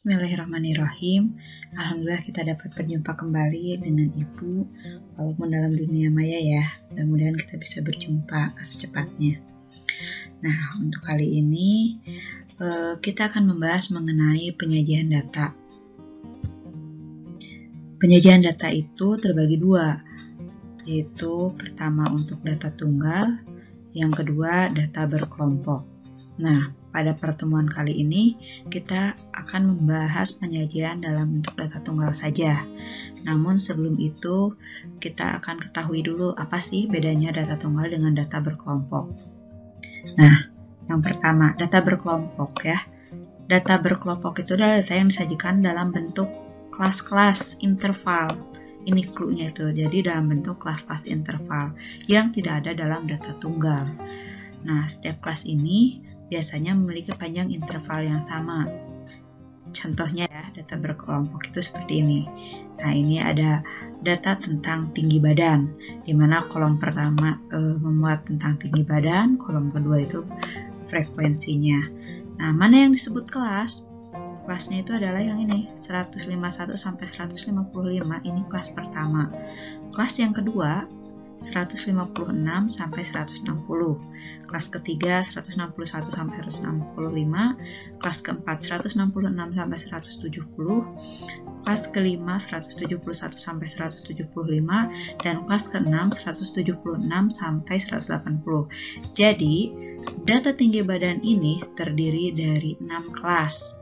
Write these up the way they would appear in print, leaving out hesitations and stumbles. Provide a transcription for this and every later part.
Bismillahirrahmanirrahim. Alhamdulillah kita dapat berjumpa kembali dengan Ibu walaupun dalam dunia maya ya. Mudah-mudahan kita bisa berjumpa secepatnya. Nah, untuk kali ini kita akan membahas mengenai penyajian data. Penyajian data itu terbagi dua, yaitu pertama untuk data tunggal, yang kedua data berkelompok. Nah, pada pertemuan kali ini kita akan membahas penyajian dalam bentuk data tunggal saja. Namun sebelum itu kita akan ketahui dulu apa sih bedanya data tunggal dengan data berkelompok. Nah, yang pertama data berkelompok ya. Data berkelompok itu adalah data yang disajikan dalam bentuk kelas-kelas interval. Ini clue-nya itu. Jadi dalam bentuk kelas-kelas interval yang tidak ada dalam data tunggal. Nah, setiap kelas ini biasanya memiliki panjang interval yang sama. Contohnya ya, data berkelompok itu seperti ini. Nah, ini ada data tentang tinggi badan, di mana kolom pertama memuat tentang tinggi badan, kolom kedua itu frekuensinya. Nah, mana yang disebut kelas? Kelasnya itu adalah yang ini, 151 sampai 155, ini kelas pertama. Kelas yang kedua 156 sampai 160. Kelas ketiga 161 sampai 165, kelas keempat 166 sampai 170, kelas kelima 171 sampai 175, dan kelas keenam 176 sampai 180. Jadi, data tinggi badan ini terdiri dari 6 kelas.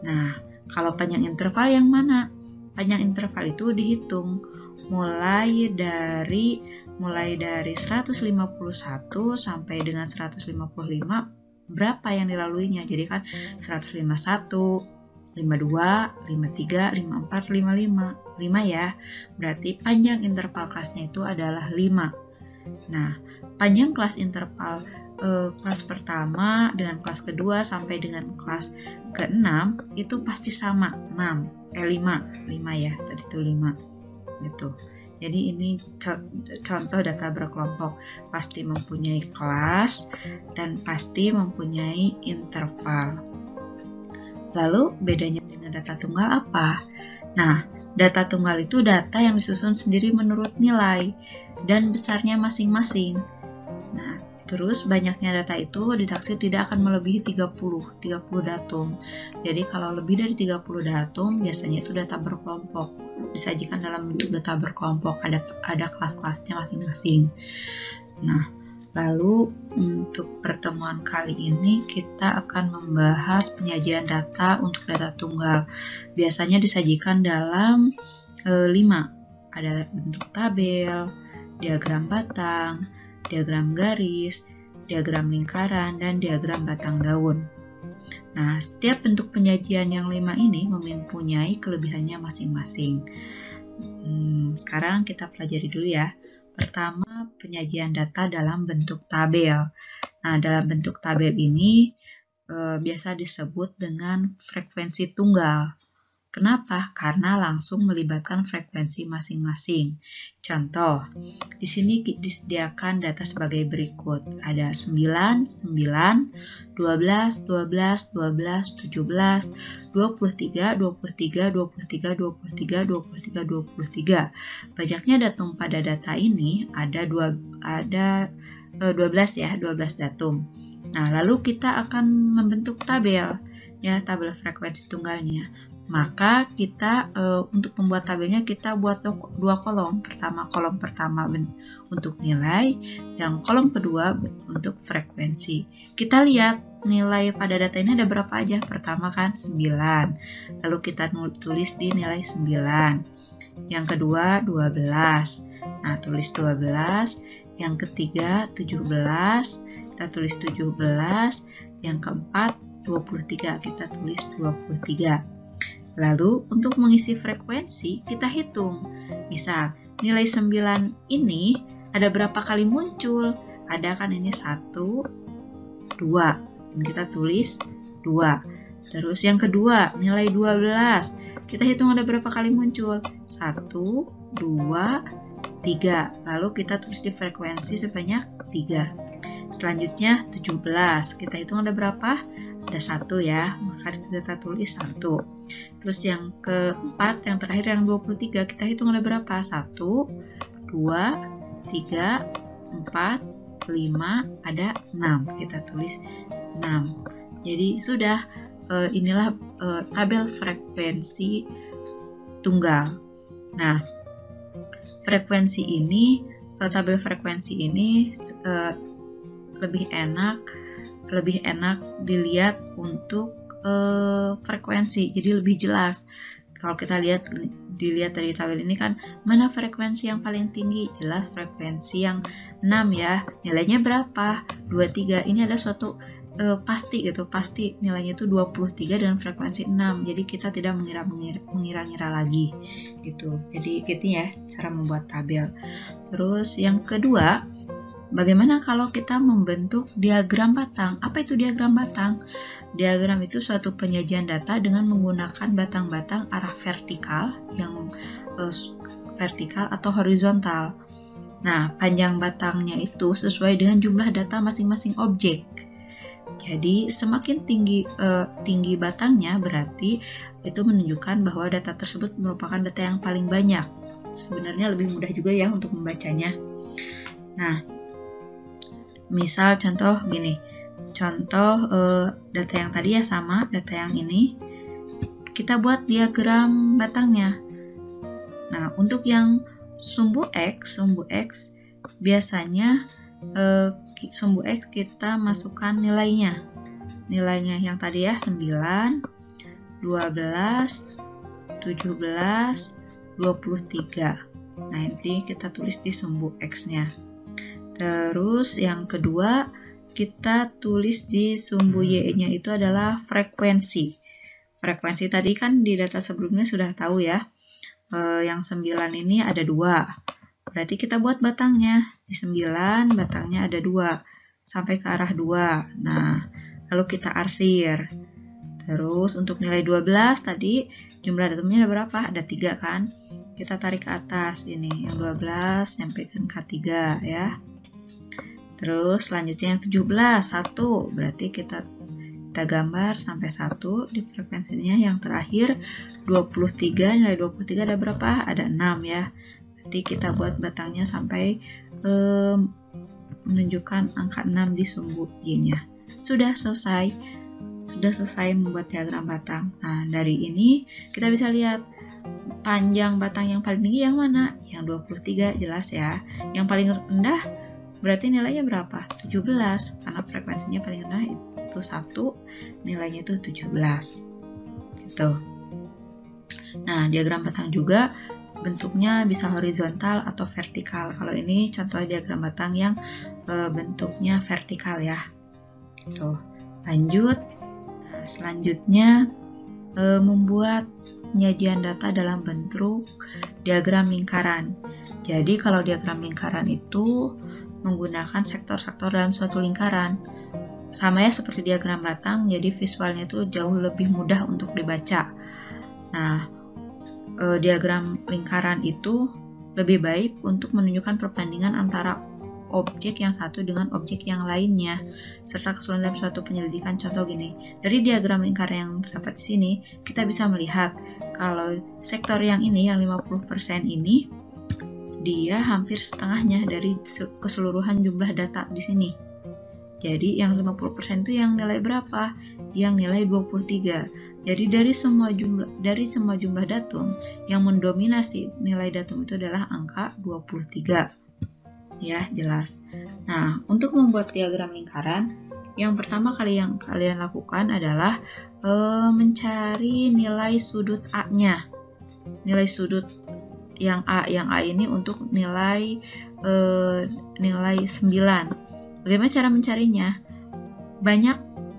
Nah, kalau panjang interval yang mana? Panjang interval itu dihitung mulai dari 151 sampai dengan 155 berapa yang dilaluinya. Jadi kan 151, 52, 53, 54, 55. 5 ya. Berarti panjang interval kelasnya itu adalah 5. Nah, panjang kelas interval kelas pertama dengan kelas kedua sampai dengan kelas ke-6 itu pasti sama, 5 ya, tadi itu 5 gitu. Jadi ini contoh data berkelompok, pasti mempunyai kelas dan pasti mempunyai interval. Lalu bedanya dengan data tunggal apa? Nah, data tunggal itu data yang disusun sendiri menurut nilai dan besarnya masing-masing. Nah, terus banyaknya data itu ditaksir tidak akan melebihi 30 datum. Jadi kalau lebih dari 30 datum biasanya itu data berkelompok. Disajikan dalam bentuk data berkelompok, ada kelas-kelasnya masing-masing. Nah, lalu untuk pertemuan kali ini kita akan membahas penyajian data untuk data tunggal. Biasanya disajikan dalam 5. Ada bentuk tabel, diagram batang, diagram garis, diagram lingkaran, dan diagram batang daun. Nah, setiap bentuk penyajian yang 5 ini mempunyai kelebihannya masing-masing. Sekarang kita pelajari dulu ya. Pertama, penyajian data dalam bentuk tabel. Nah, dalam bentuk tabel ini biasa disebut dengan frekuensi tunggal. Kenapa? Karena langsung melibatkan frekuensi masing-masing. Contoh, di sini disediakan data sebagai berikut. Ada 9, 9, 12, 12, 12, 17, 23, 23, 23, 23, 23, 23. Banyaknya datum pada data ini ada 12 ya, 12 datum. Nah, lalu kita akan membentuk tabel, ya, tabel frekuensi tunggalnya. Maka kita untuk membuat tabelnya kita buat 2 kolom. Kolom pertama untuk nilai, dan kolom kedua untuk frekuensi. Kita lihat nilai pada data ini ada berapa aja. Pertama kan 9. Lalu kita tulis di nilai 9. Yang kedua 12. Nah, tulis 12. Yang ketiga 17. Kita tulis 17. Yang keempat 23. Kita tulis 23. Lalu untuk mengisi frekuensi kita hitung. Misal nilai 9 ini ada berapa kali muncul? Ada kan ini 1, 2. Dan kita tulis 2. Terus yang kedua nilai 12. Kita hitung ada berapa kali muncul? 1, 2, 3. Lalu kita tulis di frekuensi sebanyak 3. Selanjutnya 17. Kita hitung ada berapa? ada 1 ya, maka kita tulis 1. Terus yang keempat, yang terakhir yang 23, kita hitung ada berapa? 1, 2, 3, 4, 5, ada 6. Kita tulis 6. Jadi sudah, inilah tabel frekuensi tunggal. Nah, frekuensi ini, tabel frekuensi ini lebih enak dilihat untuk frekuensi, jadi lebih jelas. Kalau kita dilihat dari tabel ini kan, mana frekuensi yang paling tinggi? Jelas frekuensi yang 6 ya. Nilainya berapa? 23. Ini ada suatu pasti gitu, pasti nilainya itu 23 dan frekuensi 6. Jadi kita tidak mengira-ngira lagi gitu. Jadi gitu ya cara membuat tabel. Terus yang kedua, bagaimana kalau kita membentuk diagram batang? Apa itu diagram batang? Diagram itu suatu penyajian data dengan menggunakan batang-batang arah vertikal, yang vertikal atau horizontal. Nah, panjang batangnya itu sesuai dengan jumlah data masing-masing objek. Jadi semakin tinggi batangnya, berarti itu menunjukkan bahwa data tersebut merupakan data yang paling banyak. Sebenarnya lebih mudah juga ya untuk membacanya. Nah, misal contoh gini, contoh data yang tadi ya sama, data yang ini kita buat diagram batangnya. Nah, untuk yang sumbu X biasanya sumbu X kita masukkan nilainya yang tadi ya, 9, 12, 17, 23. Nah, ini kita tulis di sumbu X-nya. Terus yang kedua, kita tulis di sumbu Y-nya itu adalah frekuensi. Frekuensi tadi kan di data sebelumnya sudah tahu ya. Yang 9 ini ada 2. Berarti kita buat batangnya. Di 9 batangnya ada 2. Sampai ke arah 2. Nah, lalu kita arsir. Terus untuk nilai 12 tadi, jumlah datumnya ada berapa? Ada 3 kan? Kita tarik ke atas ini. Yang 12 sampaikan ke 3 ya. Terus selanjutnya yang 17, 1. Berarti kita gambar sampai 1 di frekuensinya. Yang terakhir 23, nilai 23 ada berapa? Ada 6 ya. Berarti kita buat batangnya sampai menunjukkan angka 6 di sumbu Y-nya. Sudah selesai membuat diagram batang. Nah, dari ini kita bisa lihat panjang batang yang paling tinggi yang mana? Yang 23, jelas ya. Yang paling rendah berarti nilainya berapa? 17, karena frekuensinya paling rendah itu 1, nilainya itu 17. Gitu. Nah, diagram batang juga bentuknya bisa horizontal atau vertikal. Kalau ini contoh diagram batang yang bentuknya vertikal ya. Gitu. Lanjut. Nah, selanjutnya membuat penyajian data dalam bentuk diagram lingkaran. Jadi kalau diagram lingkaran itu menggunakan sektor-sektor dalam suatu lingkaran. Sama ya seperti diagram batang, jadi visualnya itu jauh lebih mudah untuk dibaca. Nah, diagram lingkaran itu lebih baik untuk menunjukkan perbandingan antara objek yang satu dengan objek yang lainnya, serta keseluruhan dalam suatu penyelidikan. Contoh gini, dari diagram lingkaran yang terdapat di sini, kita bisa melihat kalau sektor yang ini, yang 50% ini, dia hampir setengahnya dari keseluruhan jumlah data di sini. Jadi yang 50% itu yang nilai berapa? Yang nilai 23. Jadi dari semua jumlah datum, yang mendominasi nilai datum itu adalah angka 23. Ya, jelas. Nah, untuk membuat diagram lingkaran, yang pertama kali yang kalian lakukan adalah mencari nilai sudut A-nya. Nilai sudut yang A ini untuk nilai 9. Bagaimana cara mencarinya? Banyak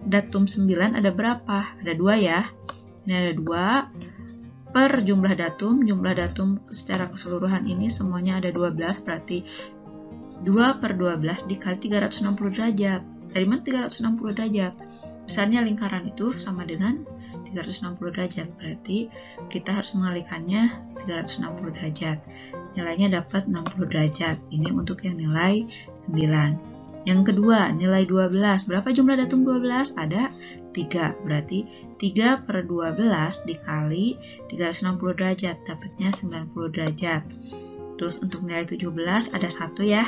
datum 9 ada berapa? Ada 2 ya. Ini ada 2 per jumlah datum. Jumlah datum secara keseluruhan ini semuanya ada 12, berarti 2 per 12 dikali 360 derajat. Dari mana 360 derajat? Besarnya lingkaran itu sama dengan 360 derajat. Berarti kita harus mengalikannya 360 derajat. Nilainya dapat 60 derajat. Ini untuk yang nilai 9. Yang kedua, nilai 12. Berapa jumlah datum 12? Ada 3. Berarti 3 per 12 dikali 360 derajat. Dapatnya 90 derajat. Terus untuk nilai 17 ada 1 ya.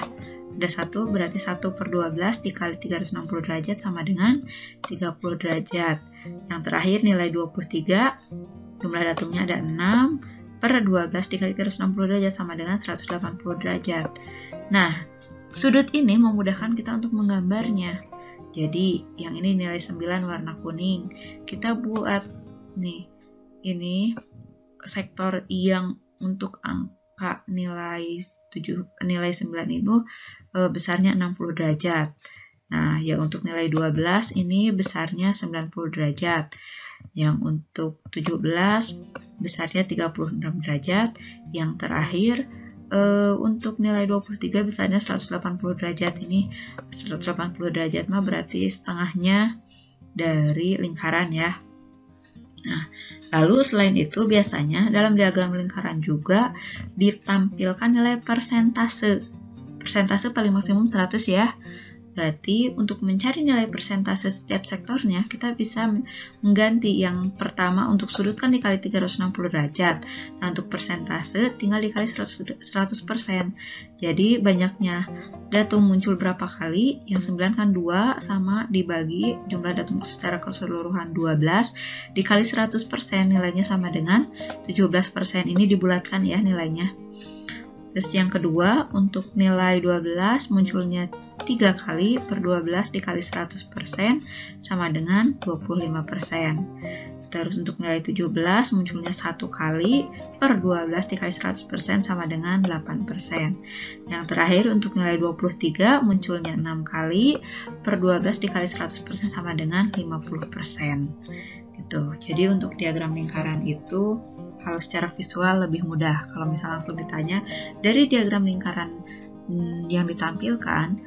Ada 1, berarti 1 per 12 dikali 360 derajat sama dengan 30 derajat. Yang terakhir nilai 23, jumlah datumnya ada 6 per 12 dikali 360 derajat sama dengan 180 derajat. Nah, sudut ini memudahkan kita untuk menggambarnya. Jadi, yang ini nilai 9 warna kuning. Kita buat nih, ini sektor yang untuk angka nilai 9 itu besarnya 60 derajat. Nah, yang untuk nilai 12 ini besarnya 90 derajat. Yang untuk 17 besarnya 36 derajat. Yang terakhir untuk nilai 23 besarnya 180 derajat. Ini 180 derajat mah berarti setengahnya dari lingkaran ya. Nah, lalu selain itu biasanya dalam diagram lingkaran juga ditampilkan nilai persentase. Persentase paling maksimum 100 ya. Berarti untuk mencari nilai persentase setiap sektornya, kita bisa mengganti yang pertama untuk sudut kan dikali 360 derajat. Nah, untuk persentase tinggal dikali 100%. Jadi banyaknya datum muncul berapa kali? Yang 9 kan 2 sama dibagi jumlah datum secara keseluruhan 12 dikali 100%, nilainya sama dengan 17%. Ini dibulatkan ya nilainya. Terus yang kedua, untuk nilai 12 munculnya 3 kali per 12 dikali 100% sama dengan 25%. Terus untuk nilai 17 munculnya 1 kali per 12 dikali 100% sama dengan 8%. Yang terakhir untuk nilai 23 munculnya 6 kali per 12 dikali 100% sama dengan 50%. Gitu. Jadi untuk diagram lingkaran itu kalau secara visual lebih mudah. Kalau misalnya langsung ditanya dari diagram lingkaran yang ditampilkan,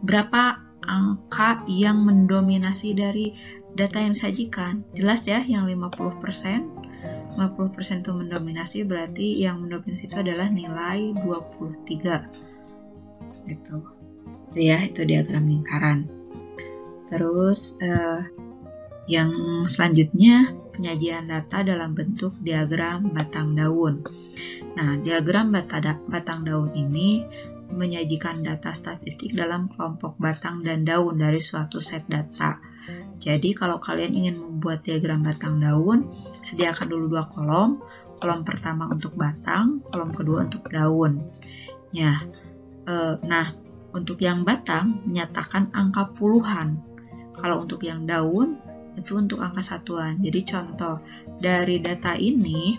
berapa angka yang mendominasi dari data yang disajikan? Jelas ya, yang 50%. 50% itu mendominasi, berarti yang mendominasi itu adalah nilai 23. Gitu. Ya, itu diagram lingkaran. Terus yang selanjutnya penyajian data dalam bentuk diagram batang daun. Nah, diagram batang daun ini menyajikan data statistik dalam kelompok batang dan daun dari suatu set data. Jadi, kalau kalian ingin membuat diagram batang daun, sediakan dulu 2 kolom. Kolom pertama untuk batang, kolom kedua untuk daun. Ya, nah, untuk yang batang menyatakan angka puluhan. Kalau untuk yang daun itu untuk angka satuan. Jadi contoh dari data ini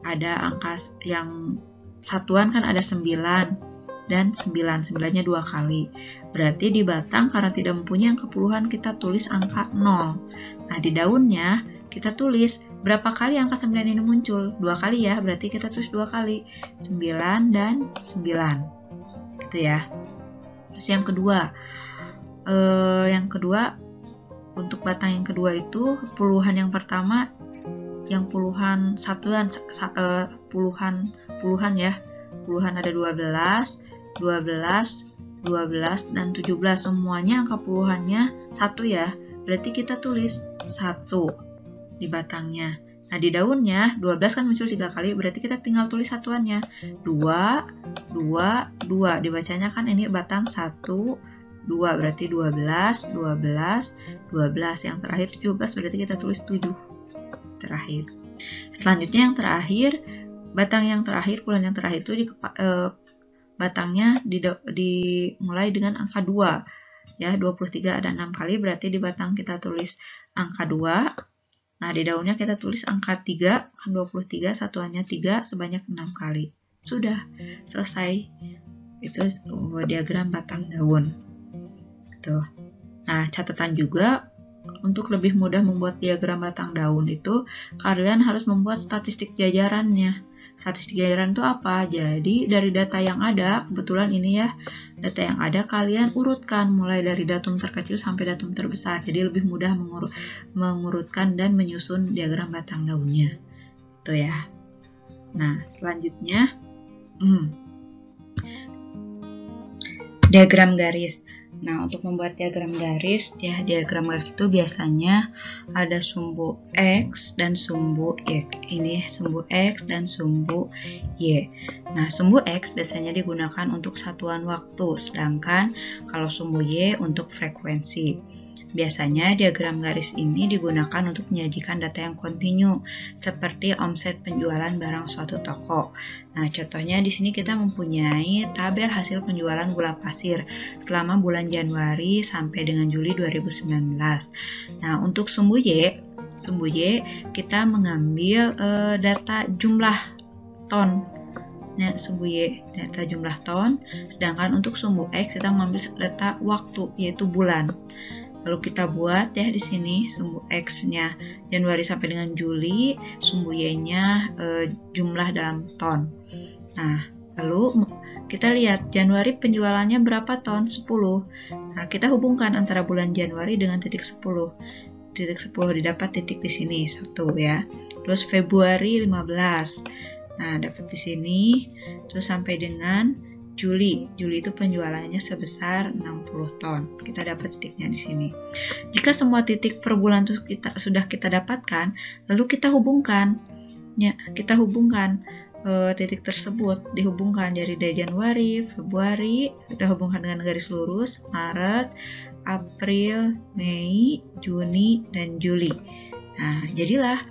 ada angka yang satuan kan ada 9 dan 9-nya 2 kali. Berarti di batang karena tidak mempunyai angka puluhan kita tulis angka 0. Nah, di daunnya kita tulis berapa kali angka 9 ini muncul? 2 kali ya, berarti kita tulis 2 kali. 9 dan 9. Gitu ya. Terus yang kedua untuk batang yang kedua itu puluhan yang pertama yang puluhan satuan puluhan ya. Puluhan ada 12, 12 dan 17. Semuanya angka puluhannya 1 ya. Berarti kita tulis 1 di batangnya. Nah, di daunnya 12 kan muncul 3 kali, berarti kita tinggal tulis satuannya. 2, 2, 2. Dibacanya kan ini batang 1, 2 berarti 12, 12, 12. Yang terakhir 17 berarti kita tulis 7 terakhir. Selanjutnya yang terakhir, batang yang terakhir, bulan yang terakhir itu batangnya dimulai dengan angka 2. Ya, 23 ada 6 kali berarti di batang kita tulis angka 2. Nah, di daunnya kita tulis angka 3, kan 23 satuannya 3 sebanyak 6 kali. Sudah selesai. Itu diagram batang daun. Tuh. Nah, catatan juga untuk lebih mudah membuat diagram batang daun itu kalian harus membuat statistik jajarannya. Statistik jajaran itu apa? Jadi dari data yang ada, kebetulan ini ya, data yang ada kalian urutkan mulai dari datum terkecil sampai datum terbesar. Jadi lebih mudah mengurutkan dan menyusun diagram batang daunnya. Itu ya. Nah, selanjutnya Diagram garis. Nah, untuk membuat diagram garis, ya diagram garis itu biasanya ada sumbu X dan sumbu Y. Ini sumbu X dan sumbu Y. Nah, sumbu X biasanya digunakan untuk satuan waktu, sedangkan kalau sumbu Y untuk frekuensi. Biasanya diagram garis ini digunakan untuk menyajikan data yang kontinu, seperti omset penjualan barang suatu toko. Nah, contohnya di sini kita mempunyai tabel hasil penjualan gula pasir selama bulan Januari sampai dengan Juli 2019. Nah, untuk sumbu Y kita mengambil data jumlah ton. Nah, sumbu Y data jumlah ton, sedangkan untuk sumbu X kita mengambil data waktu, yaitu bulan. Lalu kita buat ya di sini sumbu X-nya Januari sampai dengan Juli, sumbu Y-nya jumlah dalam ton. Nah, lalu kita lihat Januari penjualannya berapa ton? 10. Nah, kita hubungkan antara bulan Januari dengan titik 10. Titik 10 didapat titik di sini 1 ya. Terus Februari 15. Nah, dapat di sini terus sampai dengan Juli itu penjualannya sebesar 60 ton. Kita dapat titiknya di sini. Jika semua titik per bulan itu sudah kita dapatkan, lalu kita hubungkan. Ya, kita hubungkan titik tersebut, dihubungkan dari Januari, Februari, kita hubungkan dengan garis lurus, Maret, April, Mei, Juni, dan Juli. Nah, jadilah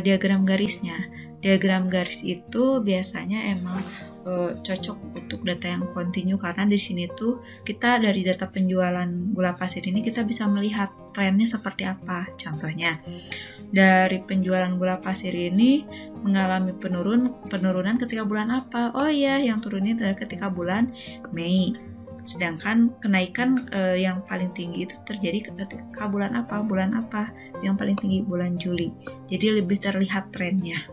diagram garisnya. Diagram garis itu biasanya emang cocok untuk data yang kontinu, karena di sini tuh kita dari data penjualan gula pasir ini kita bisa melihat trennya seperti apa. Contohnya dari penjualan gula pasir ini mengalami penurunan ketika bulan apa? Oh iya, yang turun ini adalah ketika bulan Mei. Sedangkan kenaikan yang paling tinggi itu terjadi ketika bulan apa? Bulan apa? Yang paling tinggi bulan Juli. Jadi lebih terlihat trennya.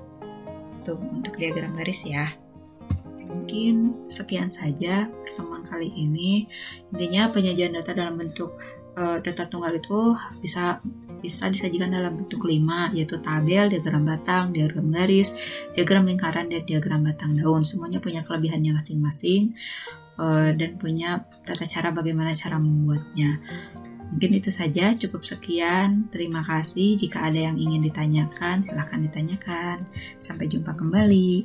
Tuh untuk diagram garis ya. Mungkin sekian saja pertemuan kali ini. Intinya penyajian data dalam bentuk data tunggal itu bisa disajikan dalam bentuk 5, yaitu tabel, diagram batang, diagram garis, diagram lingkaran, dan diagram batang daun. Semuanya punya kelebihannya masing-masing dan punya tata cara bagaimana cara membuatnya. Mungkin itu saja, cukup sekian. Terima kasih. Jika ada yang ingin ditanyakan, silahkan ditanyakan. Sampai jumpa kembali.